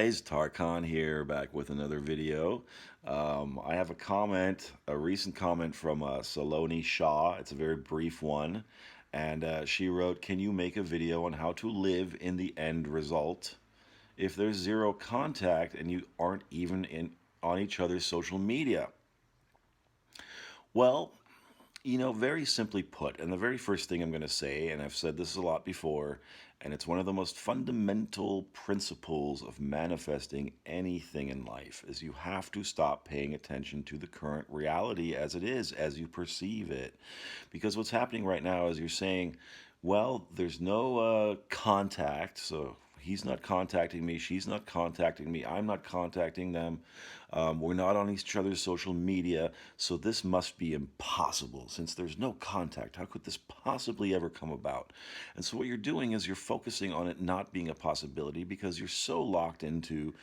guys, Tarkan here, back with another video. I have a recent comment from Saloni Shah. It's a very brief one, and she wrote, "Can you make a video on how to live in the end result if there's zero contact and you aren't even on each other's social media?" Well, very simply put, and the very first thing I'm going to say, and I've said this a lot before, and it's one of the most fundamental principles of manifesting anything in life, is you have to stop paying attention to the current reality as it is, as you perceive it. Because what's happening right now is you're saying, well, there's no contact, so he's not contacting me, she's not contacting me, I'm not contacting them, we're not on each other's social media, so this must be impossible. Since there's no contact, how could this possibly ever come about? And so what you're doing is you're focusing on it not being a possibility because you're so locked into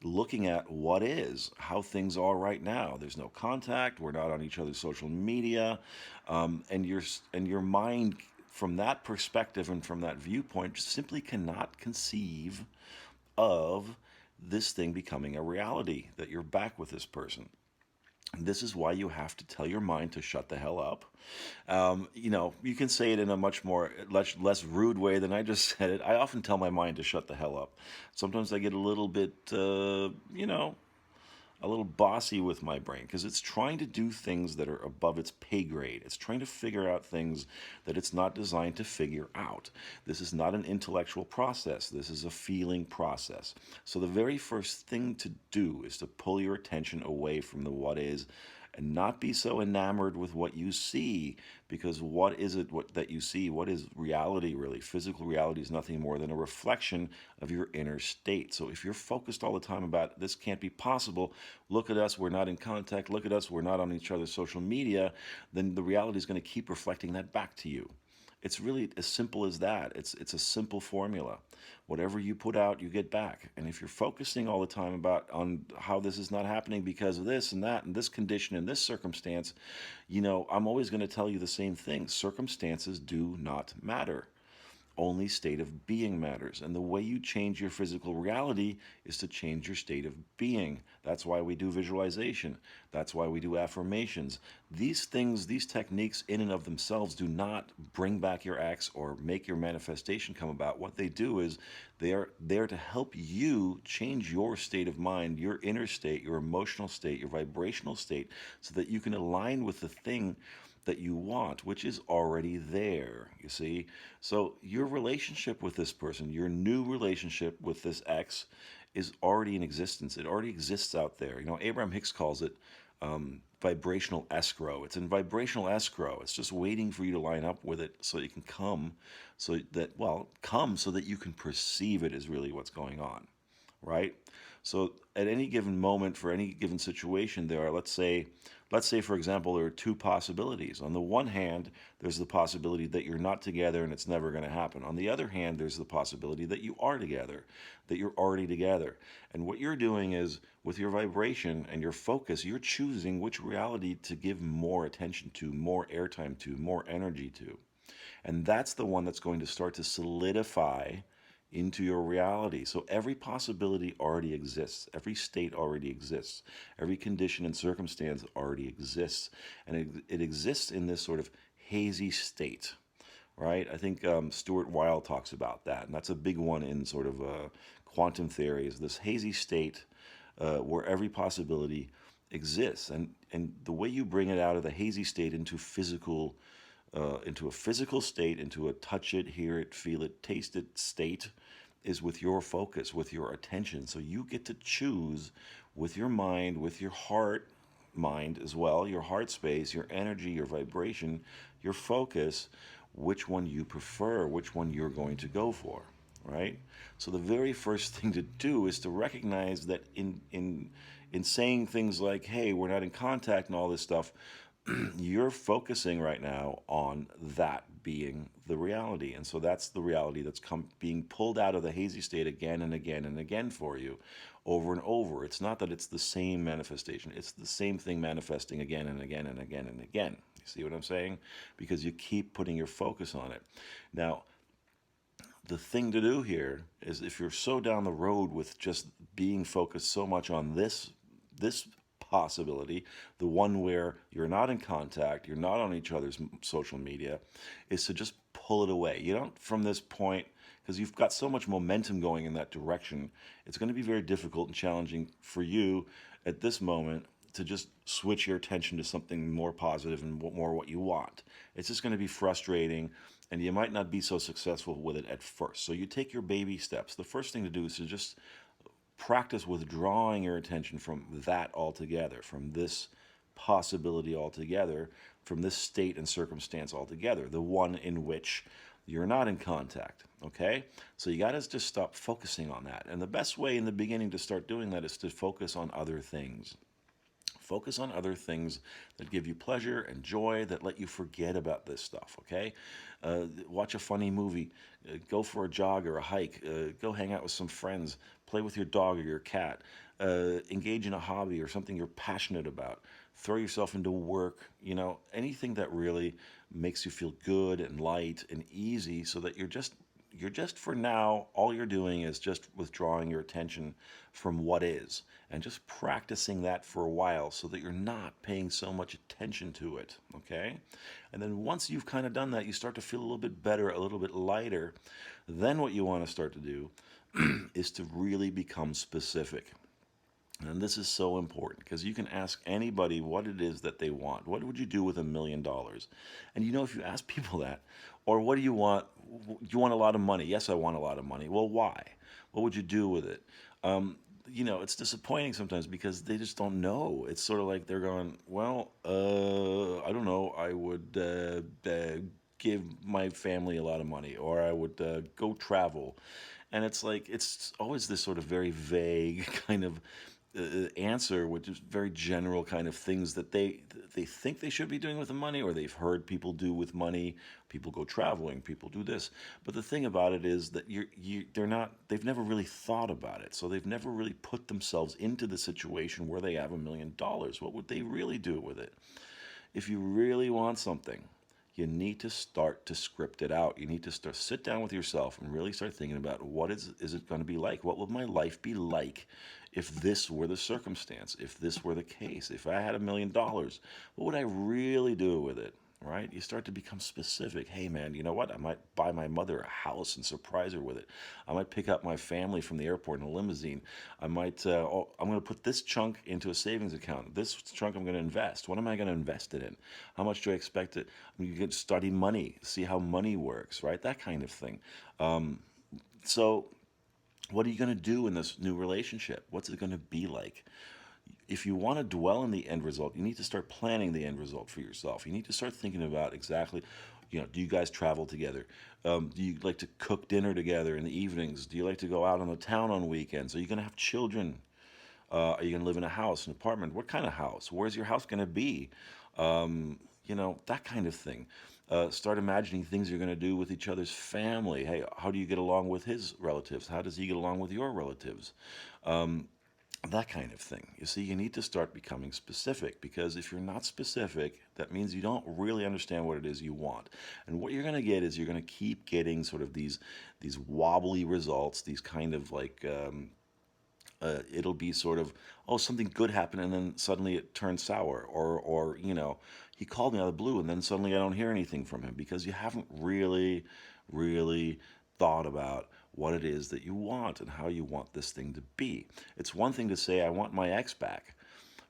looking at what is, how things are right now. There's no contact, we're not on each other's social media, and your mind, from that perspective and from that viewpoint, simply cannot conceive of this thing becoming a reality, that you're back with this person. And this is why you have to tell your mind to shut the hell up. You can say it in a much more less rude way than I just said it. I often tell my mind to shut the hell up. Sometimes I get a little bit, a little bossy with my brain because it's trying to do things that are above its pay grade. It's trying to figure out things that it's not designed to figure out. This is not an intellectual process. This is a feeling process. So the very first thing to do is to pull your attention away from the what is and not be so enamored with what you see, because what is it that you see? What is reality really? Physical reality is nothing more than a reflection of your inner state. So if you're focused all the time about this can't be possible, look at us, we're not in contact, look at us, we're not on each other's social media, then the reality is going to keep reflecting that back to you. It's really as simple as that. It's a simple formula. Whatever you put out, you get back. And if you're focusing all the time on how this is not happening because of this and that and this condition and this circumstance, I'm always going to tell you the same thing. Circumstances do not matter. Only state of being matters. And the way you change your physical reality is to change your state of being. That's why we do visualization. That's why we do affirmations. These things, these techniques in and of themselves do not bring back your ex or make your manifestation come about. What they do is they are there to help you change your state of mind, your inner state, your emotional state, your vibrational state, so that you can align with the thing that you want, which is already there, you see? So your relationship with this person, your new relationship with this ex, is already in existence. It already exists out there. Abraham Hicks calls it vibrational escrow. It's in vibrational escrow. It's just waiting for you to line up with it so it can come, so that you can perceive it is really what's going on, right? So at any given moment, for any given situation, there are, let's say, for example, there are two possibilities. On the one hand, there's the possibility that you're not together and it's never going to happen. On the other hand, there's the possibility that you are together, that you're already together. And what you're doing is, with your vibration and your focus, you're choosing which reality to give more attention to, more airtime to, more energy to. And that's the one that's going to start to solidify into your reality. So every possibility already exists. Every state already exists. Every condition and circumstance already exists. And it exists in this sort of hazy state, right? I think 𝗙់_𝗿 talks about that. And that's a big one in sort of quantum theory, is this hazy state where every possibility exists. And the way you bring it out of the hazy state into a physical state, into a touch it, hear it, feel it, taste it state, is with your focus, with your attention. So you get to choose with your mind, with your heart mind as well, your heart space, your energy, your vibration, your focus, which one you prefer, which one you're going to go for, right? So the very first thing to do is to recognize that in saying things like, hey, we're not in contact and all this stuff, you're focusing right now on that being the reality. And so that's the reality that's being pulled out of the hazy state again and again and again for you, over and over. It's not that it's the same manifestation. It's the same thing manifesting again and again and again and again. You see what I'm saying? Because you keep putting your focus on it. Now, the thing to do here is, if you're so down the road with just being focused so much on this possibility, the one where you're not in contact, you're not on each other's social media, is to just pull it away. You don't, from this point, because you've got so much momentum going in that direction, it's going to be very difficult and challenging for you at this moment to just switch your attention to something more positive and more what you want. It's just going to be frustrating, and you might not be so successful with it at first. So you take your baby steps. The first thing to do is to just practice withdrawing your attention from that altogether, from this possibility altogether, from this state and circumstance altogether, the one in which you're not in contact, okay? So you got to just stop focusing on that. And the best way in the beginning to start doing that is to focus on other things. Focus on other things that give you pleasure and joy, that let you forget about this stuff, okay? Watch a funny movie, go for a jog or a hike, go hang out with some friends, play with your dog or your cat, engage in a hobby or something you're passionate about, throw yourself into work, you know, anything that really makes you feel good and light and easy, so that you're just for now, all you're doing is just withdrawing your attention from what is, and just practicing that for a while so that you're not paying so much attention to it, okay? And then once you've kind of done that, you start to feel a little bit better, a little bit lighter. Then what you want to start to do is to really become specific. And this is so important, because you can ask anybody what it is that they want. What would you do with $1 million? And you know, if you ask people that, or what do you want? Do you want a lot of money? Yes, I want a lot of money. Well, why? What would you do with it? You know, it's disappointing sometimes because they just don't know. It's sort of like they're going, well, I don't know. I would give my family a lot of money, or I would go travel. And it's like, it's always this sort of very vague kind of answer, which is very general kind of things that they think they should be doing with the money, or they've heard people do with money. People go traveling, people do this. But the thing about it is that they've never really thought about it. So they've never really put themselves into the situation where they have $1 million. What would they really do with it? If you really want something, you need to start to script it out. You need to sit down with yourself and really start thinking about, what is it going to be like? What would my life be like if this were the circumstance, if this were the case? If I had $1 million, what would I really do with it? Right? You start to become specific. Hey man, you know what? I might buy my mother a house and surprise her with it. I might pick up my family from the airport in a limousine. I might, I'm going to put this chunk into a savings account. This chunk I'm going to invest. What am I going to invest it in? How much do I expect it? You can study money, see how money works, right? That kind of thing. So what are you going to do in this new relationship? What's it going to be like? If you want to dwell in the end result, you need to start planning the end result for yourself. You need to start thinking about exactly, you know, do you guys travel together? Do you like to cook dinner together in the evenings? Do you like to go out on the town on weekends? Are you going to have children? Are you going to live in a house, an apartment? What kind of house? Where's your house going to be? You know, that kind of thing. Start imagining things you're going to do with each other's family. Hey, how do you get along with his relatives? How does he get along with your relatives? That kind of thing. You see, you need to start becoming specific, because if you're not specific, that means you don't really understand what it is you want. And what you're going to get is, you're going to keep getting sort of these wobbly results, these kind of like, it'll be sort of, oh, something good happened and then suddenly it turned sour, or you know, he called me out of the blue and then suddenly I don't hear anything from him, because you haven't really thought about what it is that you want and how you want this thing to be. It's one thing to say, I want my ex back,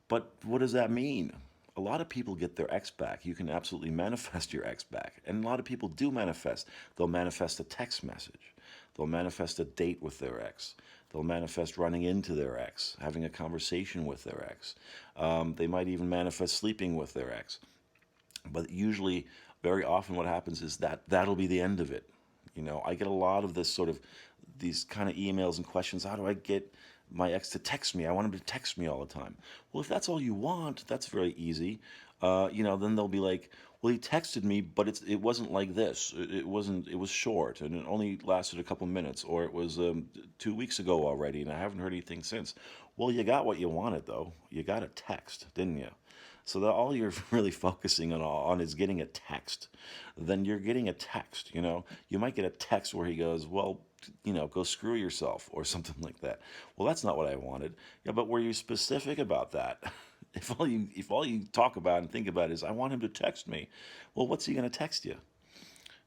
but what does that mean? A lot of people get their ex back. You can absolutely manifest your ex back. And a lot of people do manifest. They'll manifest a text message. They'll manifest a date with their ex. They'll manifest running into their ex, having a conversation with their ex. They might even manifest sleeping with their ex. But usually, very often what happens is that'll be the end of it. You know, I get a lot of this sort of, these kind of emails and questions. How do I get my ex to text me? I want him to text me all the time. Well, if that's all you want, that's very easy. You know, then they'll be like, well, he texted me, but it wasn't like this. It was short, and it only lasted a couple minutes, or it was 2 weeks ago already, and I haven't heard anything since. Well, you got what you wanted, though. You got a text, didn't you? So that all you're really focusing on is getting a text. Then you're getting a text, you know. You might get a text where he goes, well, you know, go screw yourself or something like that. Well, that's not what I wanted. Yeah, but were you specific about that? If all you talk about and think about is I want him to text me, well, what's he going to text you?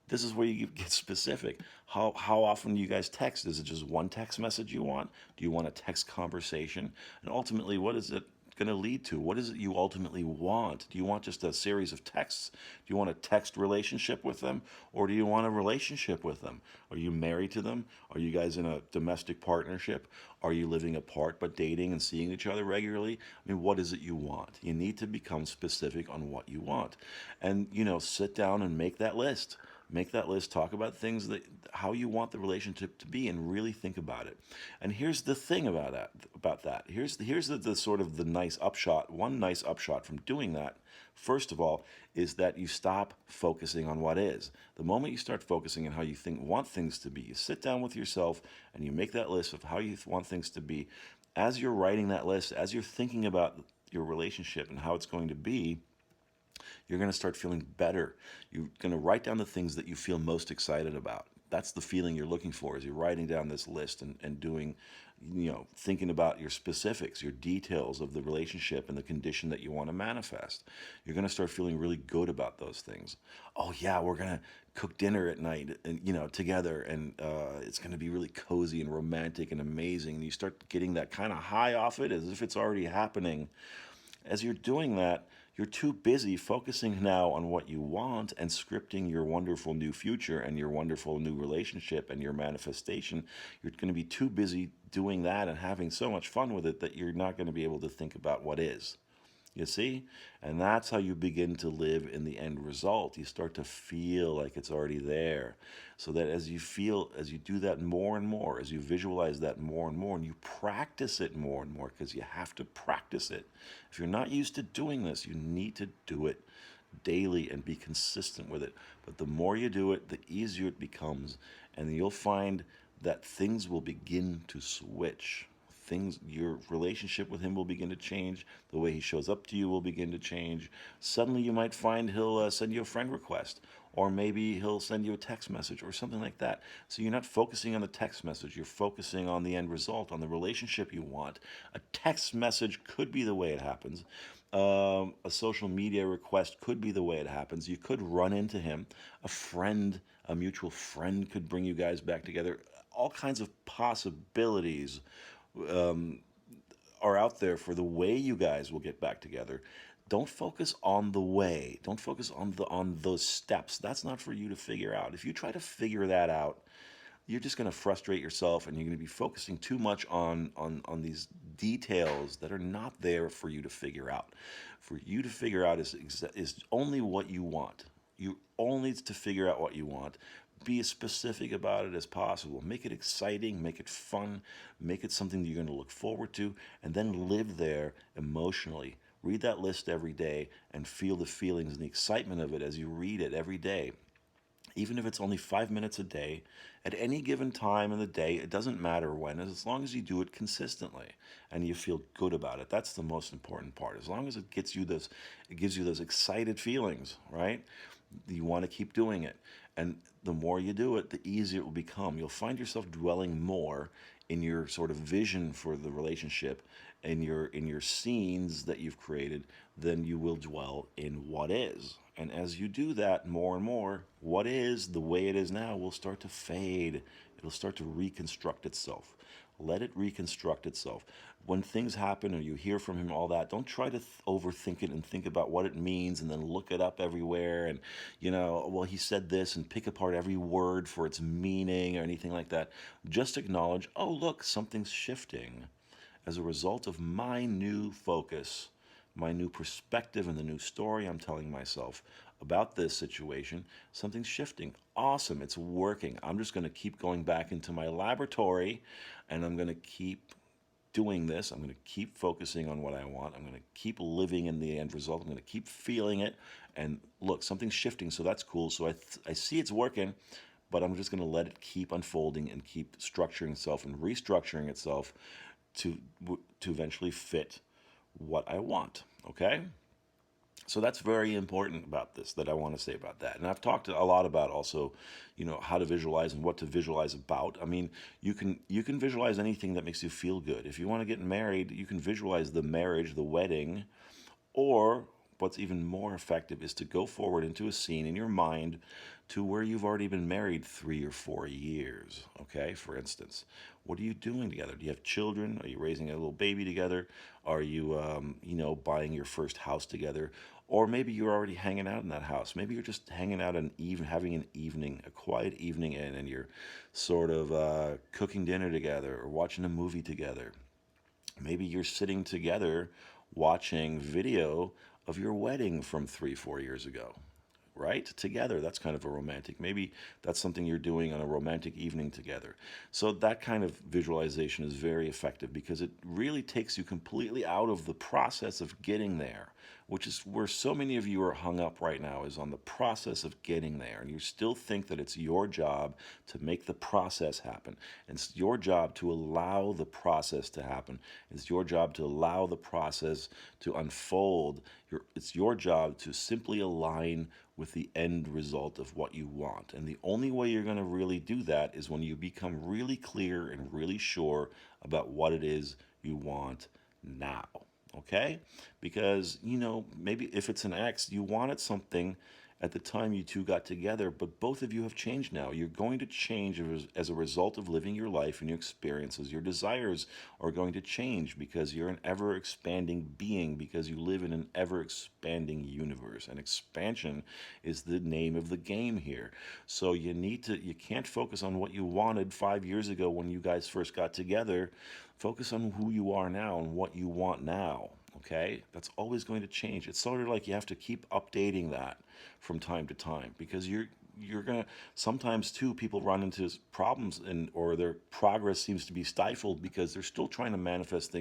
This is where you get specific. How often do you guys text? Is it just one text message you want? Do you want a text conversation? And ultimately, what is it going to lead to? What is it you ultimately want? Do you want just a series of texts? Do you want a text relationship with them? Or do you want a relationship with them? Are you married to them? Are you guys in a domestic partnership? Are you living apart but dating and seeing each other regularly? I mean, what is it you want? You need to become specific on what you want. And, you know, sit down and make that list. Make that list, talk about things that how you want the relationship to be, and really think about it. And here's the thing about that. Here's the sort of the nice upshot. One nice upshot from doing that, first of all, is that you stop focusing on what is. The moment you start focusing on how you want things to be, you sit down with yourself and you make that list of how you want things to be. As you're writing that list, as you're thinking about your relationship and how it's going to be, you're going to start feeling better. You're going to write down the things that you feel most excited about. That's the feeling you're looking for as you're writing down this list and doing, you know, thinking about your specifics, your details of the relationship and the condition that you want to manifest. You're going to start feeling really good about those things. Oh yeah, we're going to cook dinner at night, and you know, together, and it's going to be really cozy and romantic and amazing. And you start getting that kind of high off it as if it's already happening. As you're doing that, you're too busy focusing now on what you want and scripting your wonderful new future and your wonderful new relationship and your manifestation. You're going to be too busy doing that and having so much fun with it that you're not going to be able to think about what is. You see? And that's how you begin to live in the end result. You start to feel like it's already there. So that as you do that more and more, as you visualize that more and more, and you practice it more and more, because you have to practice it. If you're not used to doing this, you need to do it daily and be consistent with it. But the more you do it, the easier it becomes. And you'll find that things will begin to switch. Your relationship with him will begin to change. The way he shows up to you will begin to change. Suddenly you might find he'll send you a friend request, or maybe he'll send you a text message or something like that. So you're not focusing on the text message, you're focusing on the end result, on the relationship you want. A text message could be the way it happens. A social media request could be the way it happens. You could run into him. A mutual friend could bring you guys back together. All kinds of possibilities are out there for the way you guys will get back together. Don't focus on the way. Don't focus on those steps. That's not for you to figure out. If you try to figure that out, you're just going to frustrate yourself, and you're going to be focusing too much on these details that are not there for you to figure out. For you to figure out is only what you want. You only need to figure out what you want. Be as specific about it as possible. Make it exciting, make it fun, make it something that you're going to look forward to, and then live there emotionally. Read that list every day and feel the feelings and the excitement of it as you read it every day. Even if it's only 5 minutes a day, at any given time in the day, it doesn't matter when, as long as you do it consistently and you feel good about it. That's the most important part. As long as it gives you those excited feelings, right? You want to keep doing it. And the more you do it, the easier it will become. You'll find yourself dwelling more in your sort of vision for the relationship, in your scenes that you've created, than you will dwell in what is. And as you do that more and more, what is, the way it is now, will start to fade. It'll start to reconstruct itself. Let it reconstruct itself. When things happen or you hear from him, all that, don't try to overthink it and think about what it means and then look it up everywhere and, you know, well, he said this, and pick apart every word for its meaning or anything like that. Just acknowledge, oh, look, something's shifting as a result of my new focus, my new perspective, and the new story I'm telling myself about this situation. Something's shifting. Awesome, it's working. I'm just going to keep going back into my laboratory, and I'm going to keep doing this. I'm going to keep focusing on what I want. I'm going to keep living in the end result. I'm going to keep feeling it. And look, something's shifting, so that's cool. So I see it's working, but I'm just going to let it keep unfolding and keep structuring itself and restructuring itself to eventually fit what I want, okay? So that's very important about this, that I want to say about that. And I've talked a lot about also, how to visualize and what to visualize about. I mean, you can visualize anything that makes you feel good. If you want to get married, you can visualize the marriage, the wedding, or what's even more effective is to go forward into a scene in your mind to where you've already been married 3 or 4 years. Okay, for instance, what are you doing together? Do you have children? Are you raising a little baby together? Are you, buying your first house together? Or maybe you're already hanging out in that house. Maybe you're just hanging out and even having an evening, a quiet evening, and you're sort of cooking dinner together or watching a movie together. Maybe you're sitting together watching video of your wedding from 3, 4 years ago, right? Together. That's kind of a romantic. Maybe that's something you're doing on a romantic evening together. So that kind of visualization is very effective because it really takes you completely out of the process of getting there, which is where so many of you are hung up right now, is on the process of getting there. And you still think that it's your job to make the process happen. And it's your job to allow the process to happen. It's your job to allow the process to unfold. It's your job to simply align with the end result of what you want. And the only way you're going to really do that is when you become really clear and really sure about what it is you want now. Okay? Because, maybe if it's an ex, you wanted something at the time you two got together, but both of you have changed now. You're going to change as a result of living your life and your experiences. Your desires are going to change because you're an ever-expanding being, because you live in an ever-expanding universe. And expansion is the name of the game here. So you can't focus on what you wanted 5 years ago when you guys first got together. Focus on who you are now and what you want now. Okay, that's always going to change. It's sort of like you have to keep updating that from time to time, because you're gonna sometimes too, people run into problems or their progress seems to be stifled because they're still trying to manifest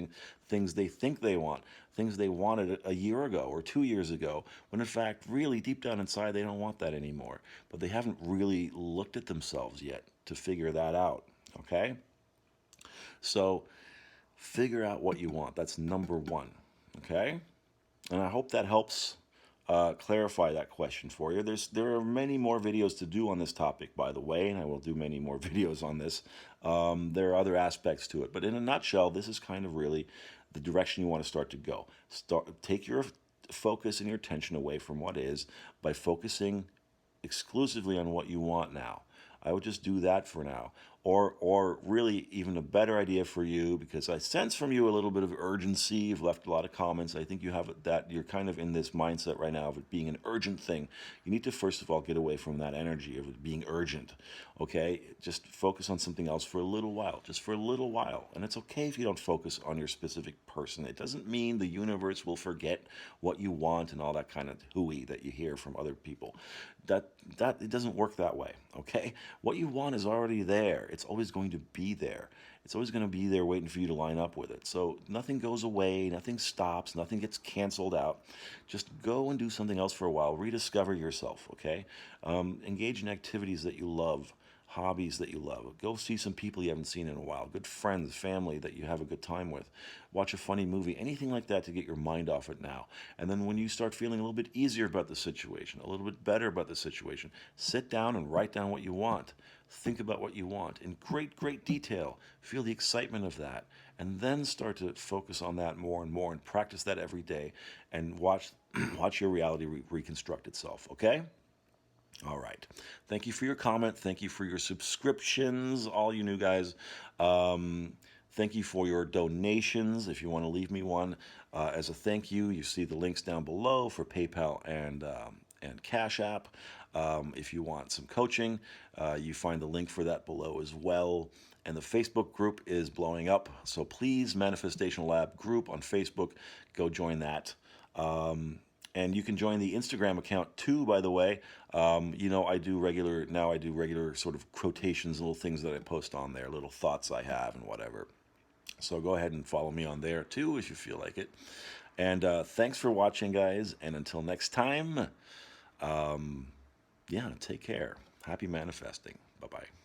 things they think they want, things they wanted a year ago or 2 years ago, when in fact really deep down inside they don't want that anymore, but they haven't really looked at themselves yet to figure that out. Okay, so figure out what you want. That's number one. Okay, and I hope that helps clarify that question for you. There are many more videos to do on this topic, by the way, and I will do many more videos on this. There are other aspects to it, but in a nutshell, this is kind of really the direction you want to start to go. Take your focus and your attention away from what is by focusing exclusively on what you want now. I would just do that for now. Or really even a better idea for you, because I sense from you a little bit of urgency. You've left a lot of comments. I think you have that you're kind of in this mindset right now of it being an urgent thing. You need to first of all get away from that energy of it being urgent. Okay? Just focus on something else for a little while. Just for a little while. And it's okay if you don't focus on your specific person. It doesn't mean the universe will forget what you want and all that kind of hooey that you hear from other people. That it doesn't work that way. Okay? What you want is already there. It's always going to be there. It's always going to be there waiting for you to line up with it. So nothing goes away, nothing stops, nothing gets canceled out. Just go and do something else for a while. Rediscover yourself, okay? Engage in activities that you love, hobbies that you love. Go see some people you haven't seen in a while, good friends, family that you have a good time with. Watch a funny movie, anything like that to get your mind off it now. And then when you start feeling a little bit easier about the situation, a little bit better about the situation, sit down and write down what you want. Think about what you want in great, great detail. Feel the excitement of that. And then start to focus on that more and more and practice that every day and watch your reality reconstruct itself, okay? All right. Thank you for your comment. Thank you for your subscriptions, all you new guys. Thank you for your donations. If you want to leave me one as a thank you, you see the links down below for PayPal and Cash App. If you want some coaching, you find the link for that below as well. And the Facebook group is blowing up. So please, Manifestation.lab group on Facebook, go join that. And you can join the Instagram account too, by the way. I do regular sort of quotations, little things that I post on there, little thoughts I have and whatever. So go ahead and follow me on there too if you feel like it. And thanks for watching, guys. And until next time, take care. Happy manifesting. Bye-bye.